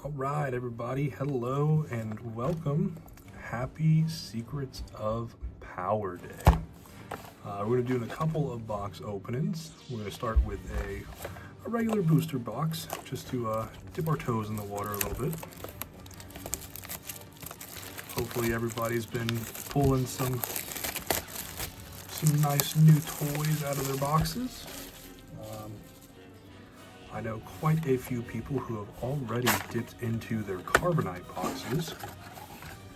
All right, everybody, hello and welcome. Happy Secrets of Power Day. We're going to do a couple of box openings. We're going to start with a regular booster box just to dip our toes in the water a little bit. Hopefully everybody's been pulling some nice new toys out of their boxes. I know quite a few people who have already dipped into their Carbonite boxes,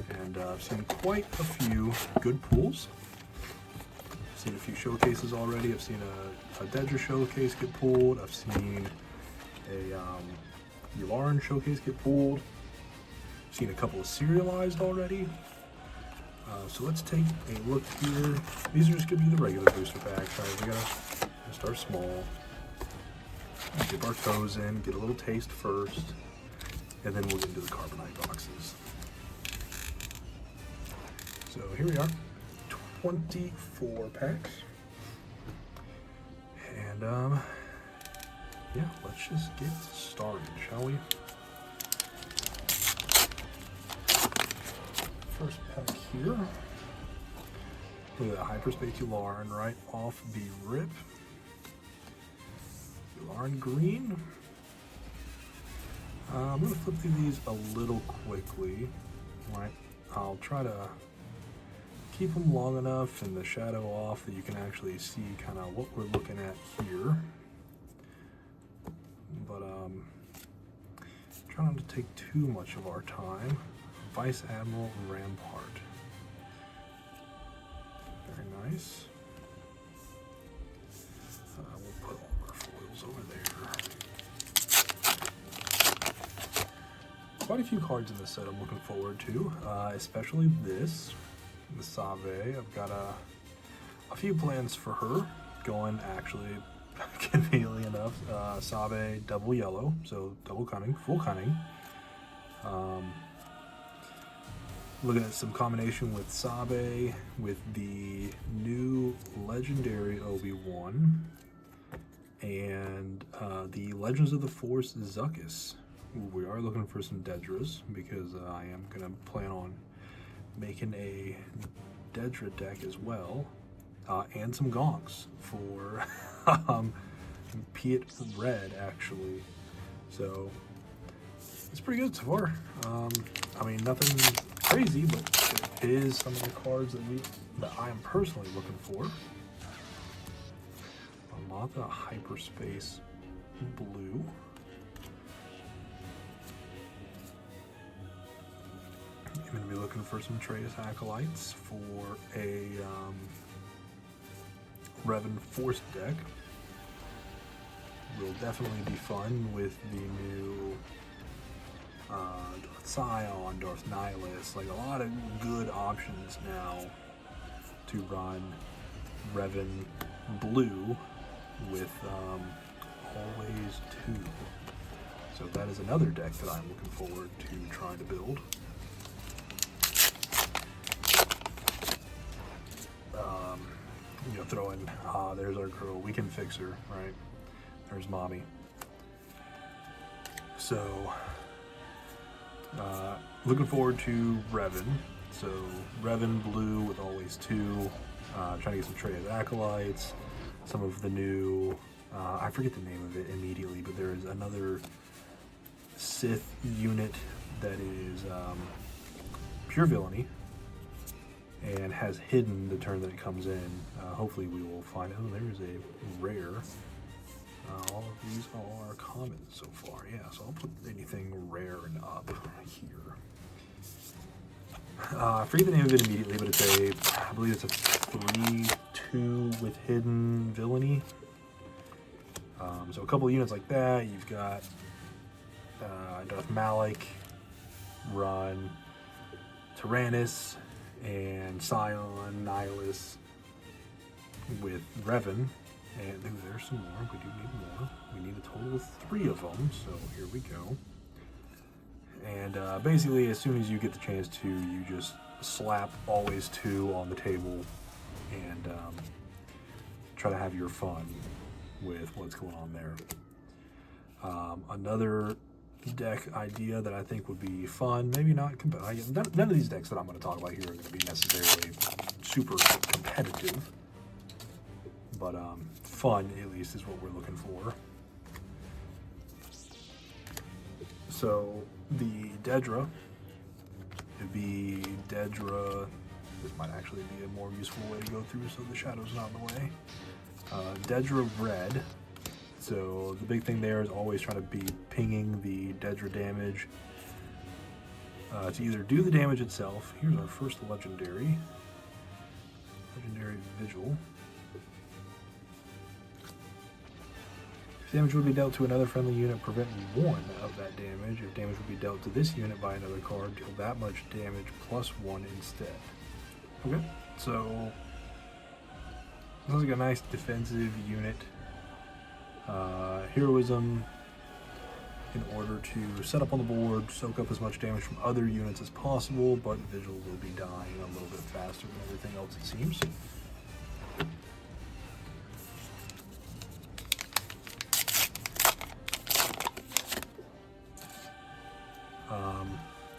and I've seen quite a few good pulls. I've seen a few showcases already. I've seen a Dedra showcase get pulled. I've seen a Yularen showcase get pulled. I've seen a couple of serialized already. So let's take a look here. These are just going to be the regular booster packs, right? We gotta start small. Dip our toes in, get a little taste first, and then we'll get into the Carbonite boxes. So here we are, 24 packs. And yeah, let's just get started, shall we? First pack here. Look at that Hyperspace Yularen right off the rip. Yularen green. I'm going to flip through these a little quickly. Right, I'll try to keep them long enough and the shadow off that you can actually see kind of what we're looking at here. But try not to take too much of our time. Vice Admiral Rampart. Very nice. We'll put all of our foils over there. Quite a few cards in this set I'm looking forward to, especially this, the Save. I've got a few plans for her going, actually, conveniently enough. Save double yellow, so double cunning, full cunning. Looking at some combination with Sabe, with the new legendary Obi-Wan, and the Legends of the Force Zuckuss. We are looking for some Dedras because I am going to plan on making a Dedra deck as well, and some Gonks for Piet Red, actually. So it's pretty good so far. I mean, nothing crazy, but it is some of the cards that I am personally looking for. Amata Hyperspace Blue. I'm going to be looking for some Trace Acolytes for a Revan Force deck. Will definitely be fun with the new Darth Scion, Darth Nihilus, like a lot of good options now to run Revan Blue with always 2. So that is another deck that I'm looking forward to trying to build. You know, throw in, there's our girl, we can fix her, right? There's mommy. So, looking forward to Revan. So, Revan Blue with always 2. Trying to get some Trace Acolytes. Some of the new, I forget the name of it immediately, but there is another Sith unit that is pure villainy and has hidden the turn that it comes in. Hopefully we will find, oh, there's a rare. All of these are common so far, yeah, so I'll put anything rare and up here. I forget the name of it immediately, but I believe it's a 3/2 with hidden villainy. So a couple of units like that. You've got Darth Malak, run Tyrannus, and Scion, Nihilus with Revan. And there's some more. We do need more. We need a total of 3 of them, so here we go. And basically, as soon as you get the chance to, you just slap always 2 on the table and try to have your fun with what's going on there. Another deck idea that I think would be fun. Maybe not. None of these decks that I'm going to talk about here are going to be necessarily super competitive, but fun at least is what we're looking for. So the Daedra, it'd be Daedra. This might actually be a more useful way to go through, so the shadow's not in the way. Daedra red. So the big thing there is always trying to be pinging the Daedra damage to either do the damage itself. Here's our first legendary Vigil. If damage would be dealt to another friendly unit, prevent one of that damage. If damage would be dealt to this unit by another card, deal that much damage plus one instead. Okay, so sounds like a nice defensive unit. Heroism in order to set up on the board, soak up as much damage from other units as possible, but Vigil will be dying a little bit faster than everything else, it seems.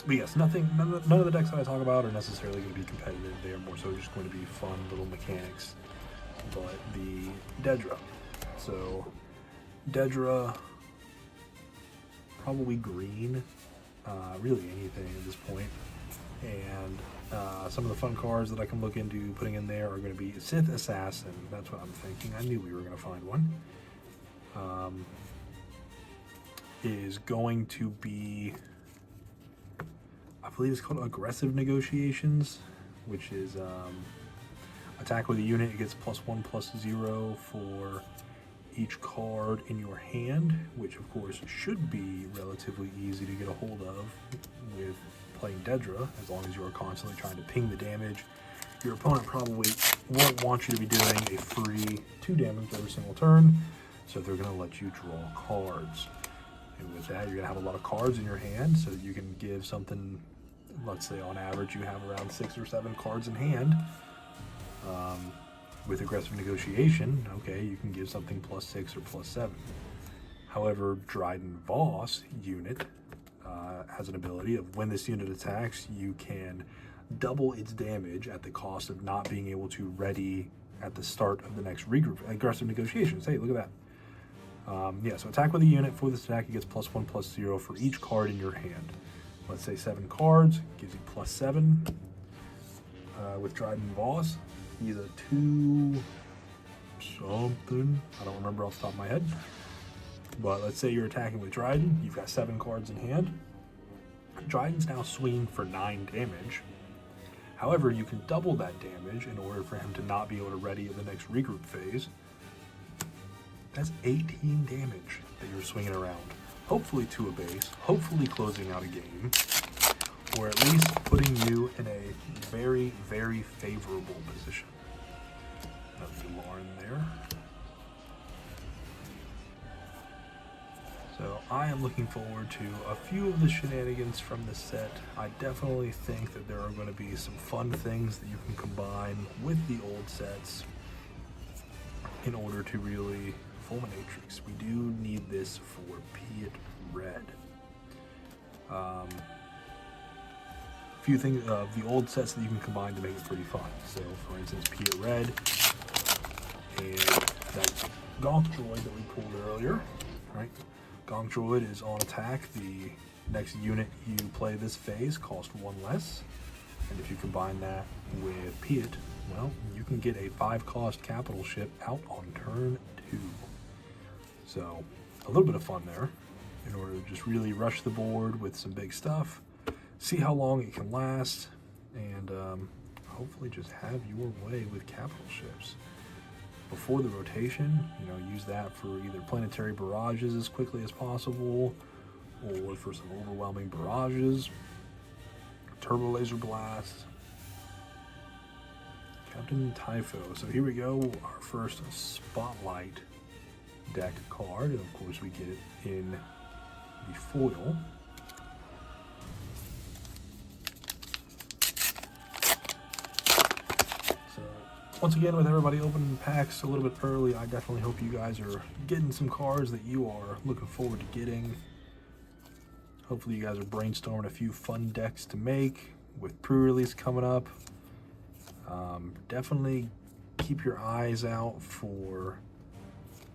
But yes, none of the decks that I talk about are necessarily going to be competitive. They are more so just going to be fun little mechanics. But the Daedra. So, Daedra, probably green, really anything at this point. And some of the fun cards that I can look into putting in there are going to be Sith Assassin. That's what I'm thinking. I knew we were going to find one. Is going to be, I believe it's called Aggressive Negotiations, which is attack with a unit. It gets +1/+0 for each card in your hand, which of course should be relatively easy to get a hold of with playing Daedra, as long as you are constantly trying to ping the damage. Your opponent probably won't want you to be doing a free 2 damage every single turn, so they're going to let you draw cards. And with that, you're going to have a lot of cards in your hand, so that you can give something, let's say on average you have around 6 or 7 cards in hand. With Aggressive Negotiation, okay, you can give something +6 or +7. However, Dryden Voss unit has an ability of when this unit attacks, you can double its damage at the cost of not being able to ready at the start of the next regroup. Aggressive Negotiations, hey, look at that. Yeah, so attack with a unit. For this attack, it gets +1/+0 for each card in your hand. Let's say 7 cards, gives you +7. With Dryden Voss, he's a 2 something. I don't remember off the top of my head. But let's say you're attacking with Dryden. You've got 7 cards in hand. Dryden's now swinging for 9 damage. However, you can double that damage in order for him to not be able to ready in the next regroup phase. That's 18 damage that you're swinging around. Hopefully to a base, hopefully closing out a game, or at least putting you in a very, very favorable position. Another Lauren there. So I am looking forward to a few of the shenanigans from this set. I definitely think that there are going to be some fun things that you can combine with the old sets in order to really Fulminatrix. We do need this for Piet Red. A few things of the old sets that you can combine to make it pretty fun. So, for instance, Piet Red and that Gonk Droid that we pulled earlier, right? Gonk Droid is on attack. The next unit you play this phase costs 1 less. And if you combine that with Piet, well, you can get a 5-cost capital ship out on turn 2. So, a little bit of fun there in order to just really rush the board with some big stuff, see how long it can last, and hopefully just have your way with capital ships. Before the rotation, use that for either planetary barrages as quickly as possible, or for some overwhelming barrages, turbo laser blast, Captain Typho. So here we go, our first Spotlight deck card, and of course we get it in the foil. So once again, with everybody opening packs a little bit early, I definitely hope you guys are getting some cards that you are looking forward to getting. Hopefully you guys are brainstorming a few fun decks to make with pre-release coming up. Definitely keep your eyes out for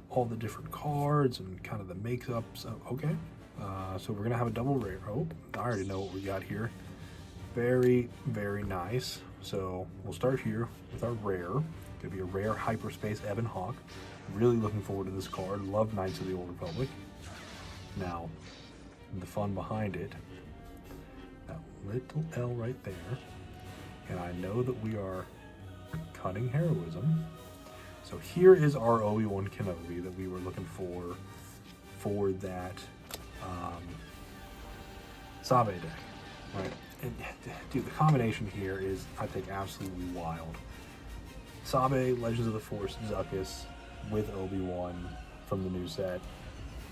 all the different cards and kind of the makeups. Okay, so we're gonna have a double rare. Oh, I already know what we got here. Very, very nice. So we'll start here with our rare. Gonna be a rare Hyperspace Ebon Hawk. Really looking forward to this card. Love Knights of the Old Republic. Now, the fun behind it, that little L right there, and I know that we are cutting heroism. So here is our Obi-Wan Kenobi that we were looking for that Sabe deck, right? And dude, the combination here is, I think, absolutely wild. Sabe, Legends of the Force, Zuckuss with Obi-Wan from the new set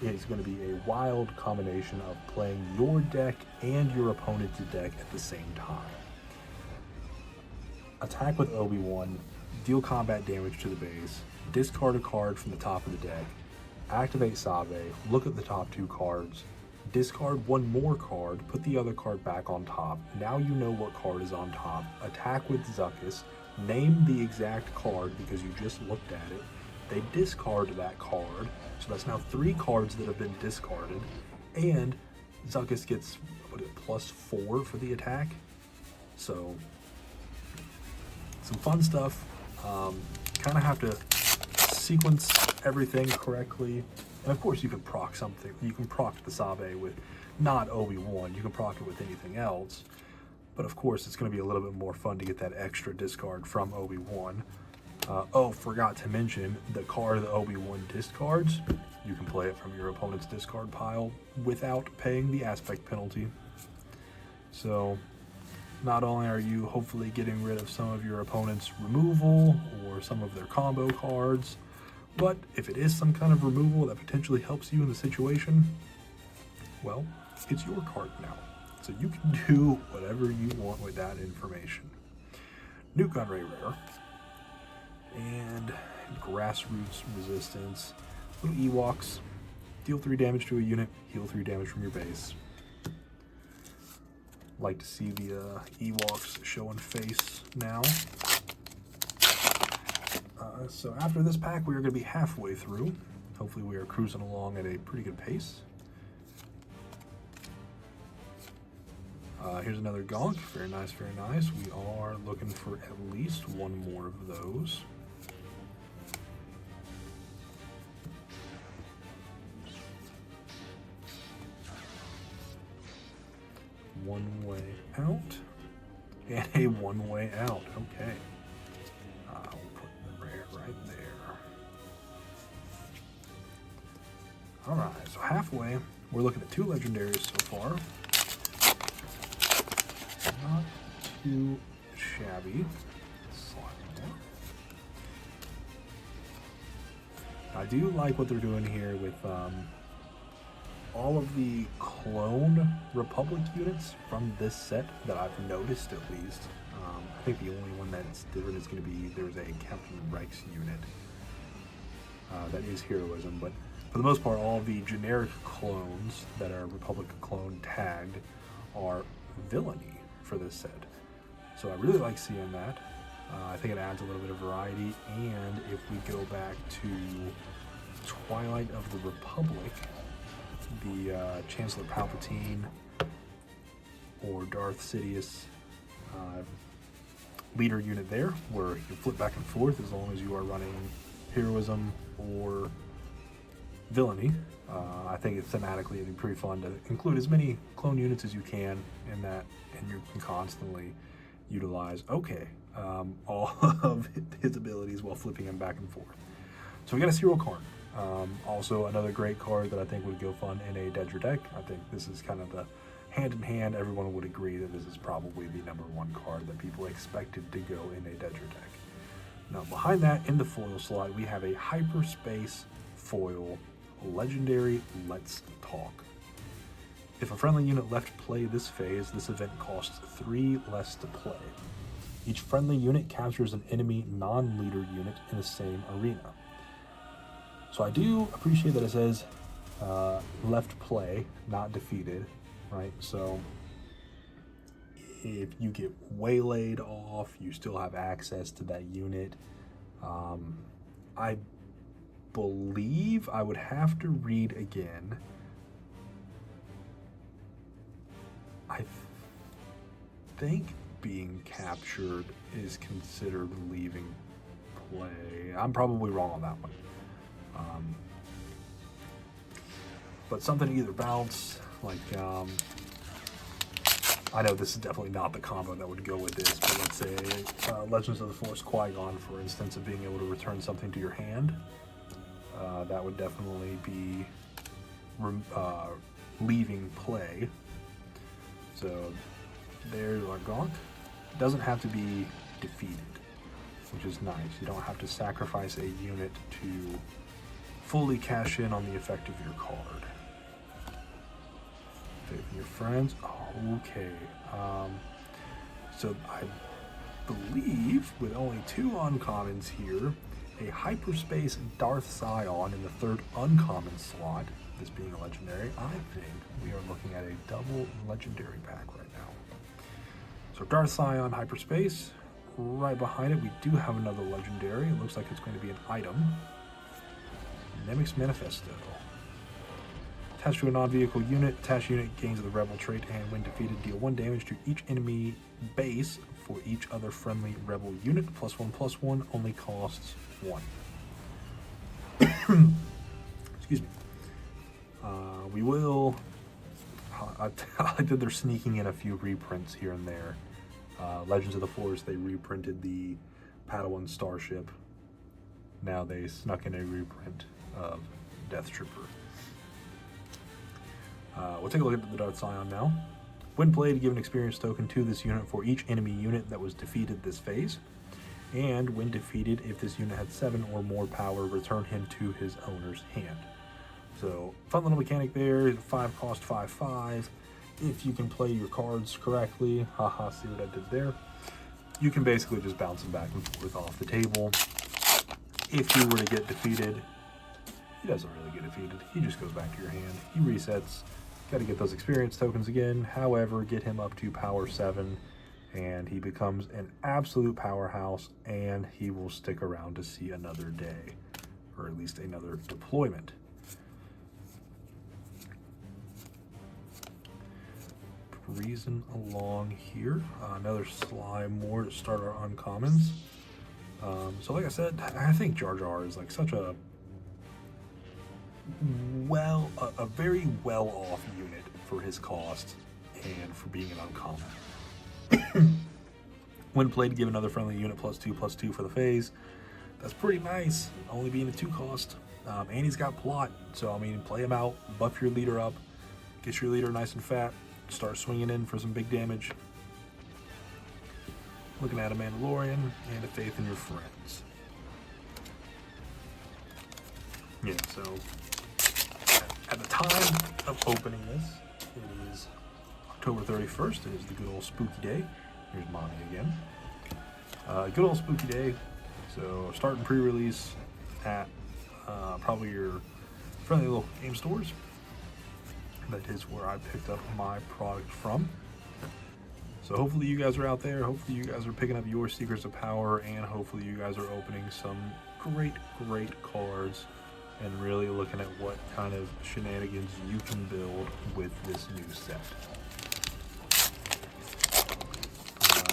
is going to be a wild combination of playing your deck and your opponent's deck at the same time. Attack with Obi-Wan, deal combat damage to the base, discard a card from the top of the deck, activate Sabe, look at the top 2 cards, discard 1 more card, put the other card back on top. Now you know what card is on top. Attack with Zuckuss, name the exact card because you just looked at it. They discard that card, so that's now 3 cards that have been discarded, and Zuckuss gets +4 for the attack. So some fun stuff. Kind of have to sequence everything correctly, and of course you can proc something. You can proc the Sabe with not Obi-Wan. You can proc it with anything else, but of course it's going to be a little bit more fun to get that extra discard from Obi-Wan. Oh, forgot to mention, the card that Obi-Wan discards, you can play it from your opponent's discard pile without paying the aspect penalty. So not only are you hopefully getting rid of some of your opponent's removal or some of their combo cards, but if it is some kind of removal that potentially helps you in the situation, well, it's your card now. So you can do whatever you want with that information. Nuke Gunray rare. And Grassroots Resistance. Little Ewoks. Deal 3 damage to a unit, heal 3 damage from your base. Like to see the Ewoks showing face now. So after this pack, we are going to be halfway through. Hopefully we are cruising along at a pretty good pace. Here's another Gonk. Very nice, very nice. We are looking for at least 1 more of those. One way out and a 1 way out. Okay, we'll put the rare right there. All right, so halfway, we're looking at 2 legendaries so far. Not too shabby. I do like what they're doing here with all of the clone Republic units from this set that I've noticed, at least. I think the only one that's different is going to be, there's a Captain Rex unit that is heroism, but for the most part, all the generic clones that are Republic clone tagged are villainy for this set. So I really like seeing that. I think it adds a little bit of variety, and if we go back to Twilight of the Republic, the Chancellor Palpatine or Darth Sidious leader unit there, where you flip back and forth as long as you are running heroism or villainy. I think it's thematically it'd be pretty fun to include as many clone units as you can in that, and you can constantly utilize all of his abilities while flipping him back and forth. So we got a Cyril Karn. Also another great card that I think would go fun in a Dedra deck. I think this is kind of the hand in hand. Everyone would agree that this is probably the #1 card that people expected to go in a Dedra deck. Now behind that, in the foil slot, we have a Hyperspace foil legendary Let's Talk. If a friendly unit left play this phase, this event costs 3 less to play. Each friendly unit captures an enemy non-leader unit in the same arena. So I do appreciate that it says left play, not defeated. right? So if you get waylaid off, you still have access to that unit. I believe I would have to read again. I think being captured is considered leaving play. I'm probably wrong on that one. But something to either bounce, like, I know this is definitely not the combo that would go with this, but let's say Legends of the Force Qui-Gon, for instance, of being able to return something to your hand. That would definitely be leaving play. So there's our Gonk. Doesn't have to be defeated, which is nice. You don't have to sacrifice a unit to fully cash in on the effect of your card. Faith in your friends. Okay. So I believe with only 2 uncommons here, a Hyperspace Darth Scion in the 3rd uncommon slot, this being a legendary, I think we are looking at a double legendary pack right now. So Darth Scion Hyperspace, right behind it we do have another legendary. It looks like it's going to be an item. Nemix Manifesto. Attached to a non-vehicle unit, attached unit gains the Rebel trait and when defeated deal 1 damage to each enemy base for each other friendly Rebel unit. +1/+1 only costs 1. Excuse me. We will... I did their sneaking in a few reprints here and there. Legends of the Force, they reprinted the Padawan Starship. Now they snuck in a reprint of Death Trooper. We'll take a look at the Darth Scion now. When played, give an experience token to this unit for each enemy unit that was defeated this phase. And when defeated, if this unit had 7 or more power, return him to his owner's hand. So, fun little mechanic there. 5 cost, 5/5. If you can play your cards correctly, haha, see what I did there. You can basically just bounce him back and forth off the table. If you were to get defeated, he doesn't really get defeated. He just goes back to your hand. He resets. Got to get those experience tokens again. However, get him up to power 7, and he becomes an absolute powerhouse, and he will stick around to see another day, or at least another deployment. Reason along here. Another Slime more to start our uncommons. So like I said, I think Jar Jar is like such a very well-off unit for his cost and for being an uncommon. When played, give another friendly unit +2/+2 for the phase. That's pretty nice, only being a 2 cost. And he's got plot, so I mean, play him out, buff your leader up, get your leader nice and fat, start swinging in for some big damage. Looking at a Mandalorian and a Faith in Your Friends. Yeah, so at the time of opening this, it is October 31st. It is the good old spooky day. Here's Mommy again. Good old spooky day. So starting pre-release at probably your friendly local game stores. That is where I picked up my product from. So hopefully you guys are out there. Hopefully you guys are picking up your Secrets of Power, and hopefully you guys are opening some great cards and really looking at what kind of shenanigans you can build with this new set.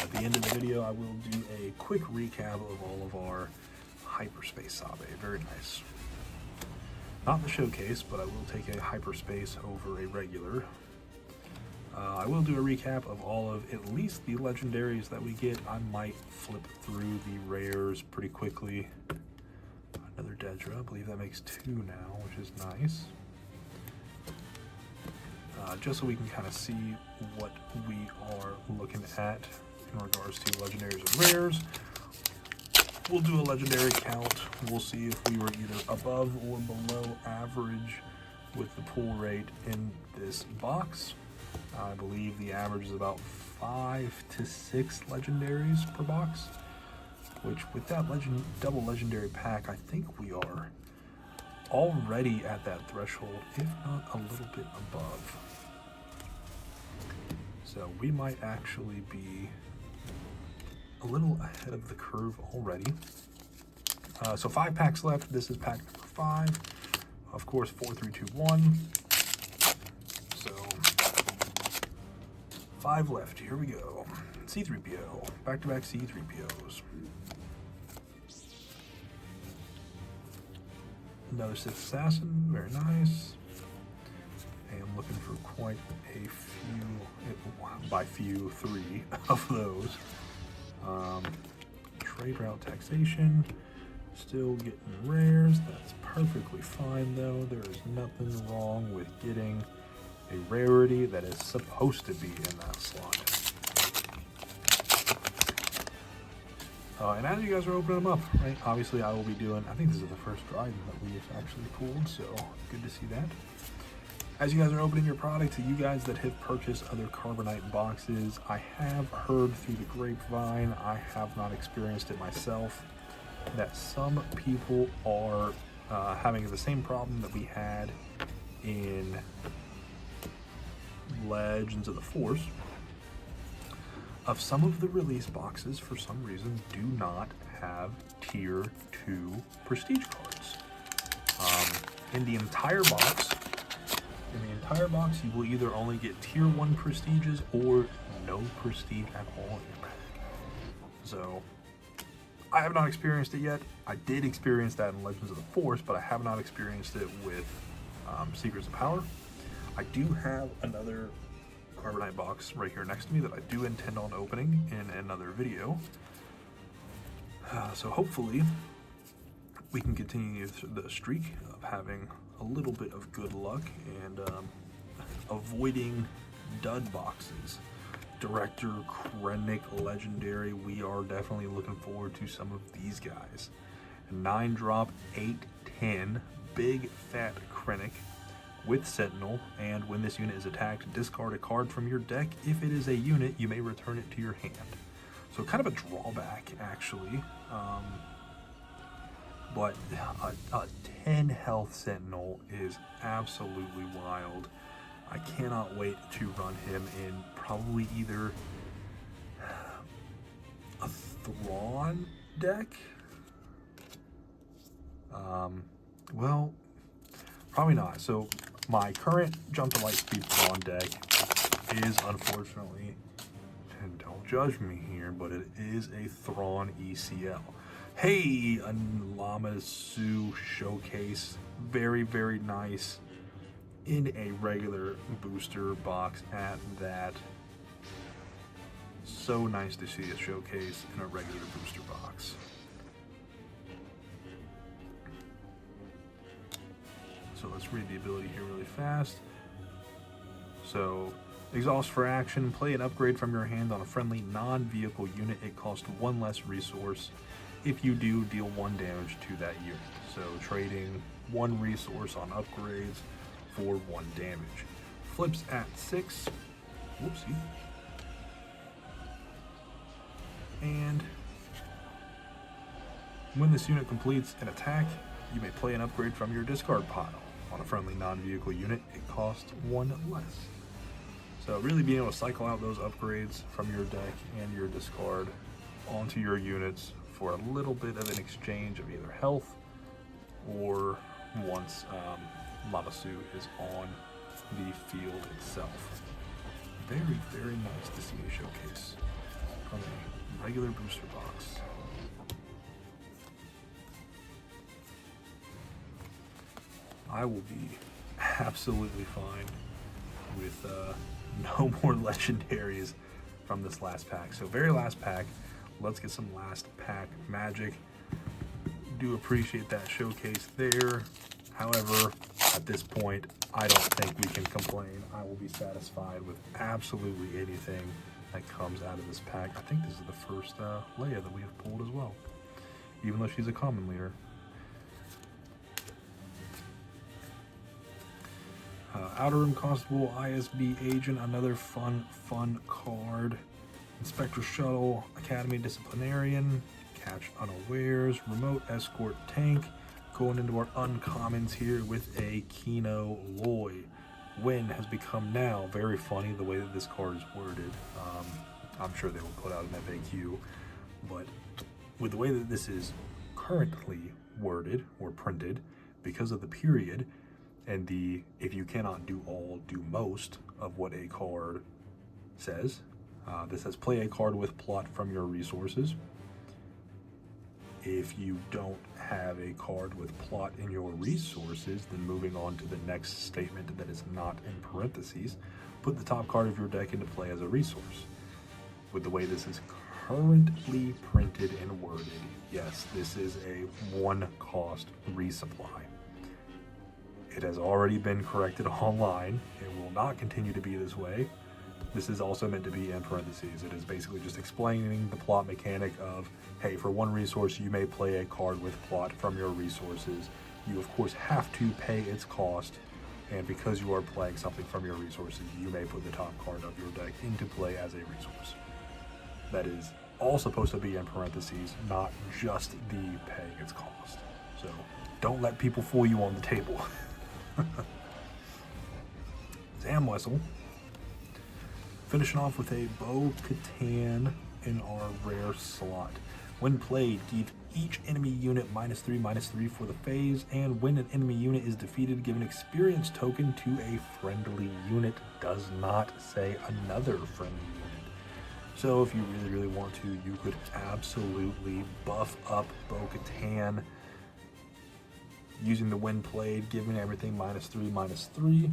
At the end of the video, I will do a quick recap of all of our Hyperspace Sabe. Very nice. Not the showcase, but I will take a Hyperspace over a regular. I will do a recap of all of at least the legendaries that we get. I might flip through the rares pretty quickly. Another Dedra, I believe that makes 2 now, which is nice. Just so we can kind of see what we are looking at in regards to legendaries and rares. We'll do a legendary count. We'll see if we were either above or below average with the pull rate in this box. I believe the average is about 5 to 6 legendaries per box, which with that double legendary pack, I think we are already at that threshold, if not a little bit above. So we might actually be a little ahead of the curve already. So 5 packs left. This is pack number 5. Of course, 4, 3, 2, 1. So 5 left. Here we go. C-3PO. Back-to-back C-3POs. Another Sith Assassin. Very nice. I am looking for quite a few, by few, 3 of those. Trade route taxation. Still getting rares. That's perfectly fine though. There is nothing wrong with getting a rarity that is supposed to be in that slot. And as you guys are opening them up, right, obviously I will be doing, I think this is the first Dryden that we've actually pulled, so good to see that. As you guys are opening your product, to you guys that have purchased other Carbonite boxes, I have heard through the grapevine, I have not experienced it myself, that some people are having the same problem that we had in Legends of the Force, of some of the release boxes for some reason do not have tier 2 prestige cards. In the entire box, you will either only get tier 1 prestiges or no prestige at all in your pack. So I have not experienced it yet. I did experience that in Legends of the Force, but I have not experienced it with Secrets of Power. I do have another Carbonite box right here next to me that I do intend on opening in another video. So hopefully we can continue the streak of having a little bit of good luck and avoiding dud boxes. Director, Krennic, Legendary, we are definitely looking forward to some of these guys. 9 drop, 8/10, big fat Krennic with Sentinel, and when this unit is attacked, discard a card from your deck. If it is a unit, you may return it to your hand. So kind of a drawback, actually. But a 10 health Sentinel is absolutely wild. I cannot wait to run him in probably either a Thrawn deck. Well, probably not. So my current Jump to Lightspeed Thrawn deck is unfortunately, and don't judge me here, but it is a Thrawn ECL. Hey, a Lamasu showcase. Very, very nice in a regular booster box at that. So nice to see a showcase in a regular booster box. So let's read the ability here really fast. So, exhaust for action. Play an upgrade from your hand on a friendly non-vehicle unit. It costs 1 less resource. If you do, deal 1 damage to that unit. So trading 1 resource on upgrades for 1 damage. Flips at 6. Whoopsie. And when this unit completes an attack, you may play an upgrade from your discard pile. On a friendly non-vehicle unit, it costs 1 less. So really being able to cycle out those upgrades from your deck and your discard onto your units for a little bit of an exchange of either health or once Lamasu is on the field itself. Very, very nice to see a showcase from a regular booster box. I will be absolutely fine with no more legendaries from this last pack. So very last pack, let's get some last pack magic. Do appreciate that showcase there. However, at this point, I don't think we can complain. I will be satisfied with absolutely anything that comes out of this pack. I think this is the first Leia that we have pulled as well, even though she's a common leader. Outer Rim Constable, ISB Agent, another fun card. Inspector Shuttle, Academy Disciplinarian, Catch Unawares, Remote Escort Tank. Going into our uncommons here with a Kino Loy. Win has become now very funny the way that this card is worded. I'm sure they will put out an FAQ, but with the way that this is currently worded or printed, because of the period and the if you cannot do all, do most of what a card says. This says play a card with plot from your resources. If you don't have a card with plot in your resources, then moving on to the next statement that is not in parentheses, put the top card of your deck into play as a resource. With the way this is currently printed and worded, yes, this is a 1-cost resupply. It has already been corrected online. It will not continue to be this way. This is also meant to be in parentheses. It is basically just explaining the plot mechanic of, hey, for 1 resource, you may play a card with plot from your resources. You, of course, have to pay its cost, and because you are playing something from your resources, you may put the top card of your deck into play as a resource. That is all supposed to be in parentheses, not just the paying its cost. So don't let people fool you on the table. Zamwesel. Finishing off with a Bo-Katan in our rare slot. When played, give each enemy unit -3/-3 for the phase, and when an enemy unit is defeated, give an experience token to a friendly unit. Does not say another friendly unit. So if you really want to, you could absolutely buff up Bo-Katan using the when played, giving everything -3/-3.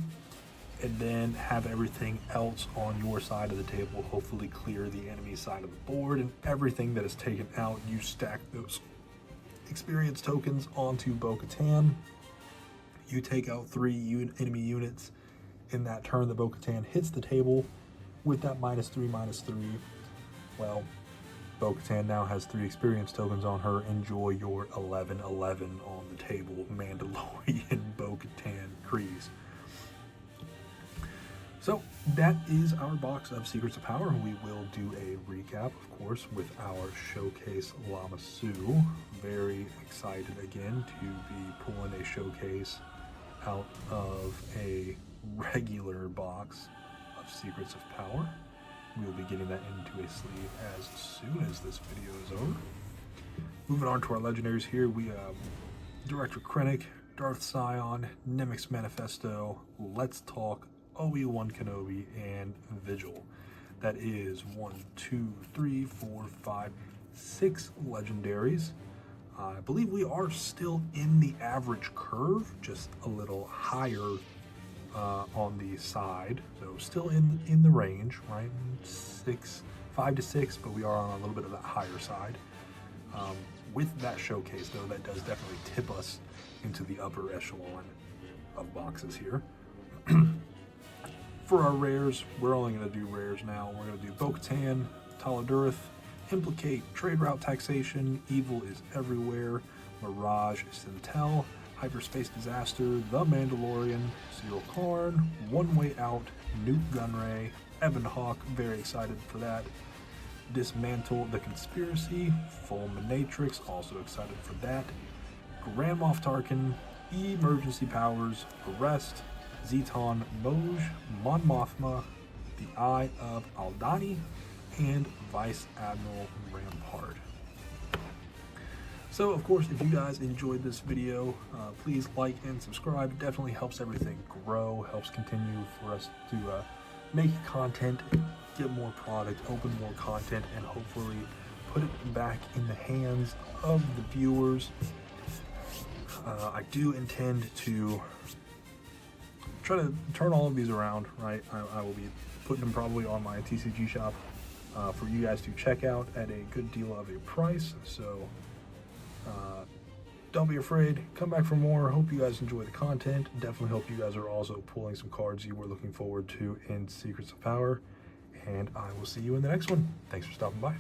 And then have everything else on your side of the table hopefully clear the enemy side of the board, and everything that is taken out, you stack those experience tokens onto Bo-Katan. You take out 3 enemy units. In that turn, the Bo-Katan hits the table with that -3/-3. Well, Bo-Katan now has 3 experience tokens on her. Enjoy your 11/11 on the table, Mandalorian Bo-Katan Kryze. So that is our box of Secrets of Power. We will do a recap, of course, with our showcase Lamassu. Very excited again to be pulling a showcase out of a regular box of Secrets of Power. We will be getting that into a sleeve as soon as this video is over. Moving on to our legendaries here, we have Director Krennic, Darth Sion, Nemik's Manifesto, Let's Talk, Obi-Wan Kenobi, and Vigil. That is 1, 2, 3, 4, 5, 6 legendaries. I believe we are still in the average curve, just a little higher on the side. So still in the range, right? 5 to 6, but we are on a little bit of that higher side. With that showcase, though, that does definitely tip us into the upper echelon of boxes here. For our rares, we're only going to do rares now. We're going to do Bo-Katan, Taladurith, Implicate, Trade Route Taxation, Evil is Everywhere, Mirage Sintel, Hyperspace Disaster, The Mandalorian, Zero Karn, One Way Out, Nuke Gunray, Ebon Hawk, very excited for that. Dismantle the Conspiracy, Fulminatrix, also excited for that. Grand Moff Tarkin, Emergency Powers, Arrest, Zeton Moj, Mon Mothma, the Eye of Aldani, and Vice Admiral Rampart. So, of course, if you guys enjoyed this video, please like and subscribe. It definitely helps everything grow, helps continue for us to make content, get more product, open more content, and hopefully put it back in the hands of the viewers. I do intend to try to turn all of these around, right? I will be putting them probably on my TCG shop for you guys to check out at a good deal of a price. So don't be afraid, come back for more. Hope you guys enjoy the content. Definitely hope you guys are also pulling some cards you were looking forward to in Secrets of Power. And I will see you in the next one. Thanks for stopping by.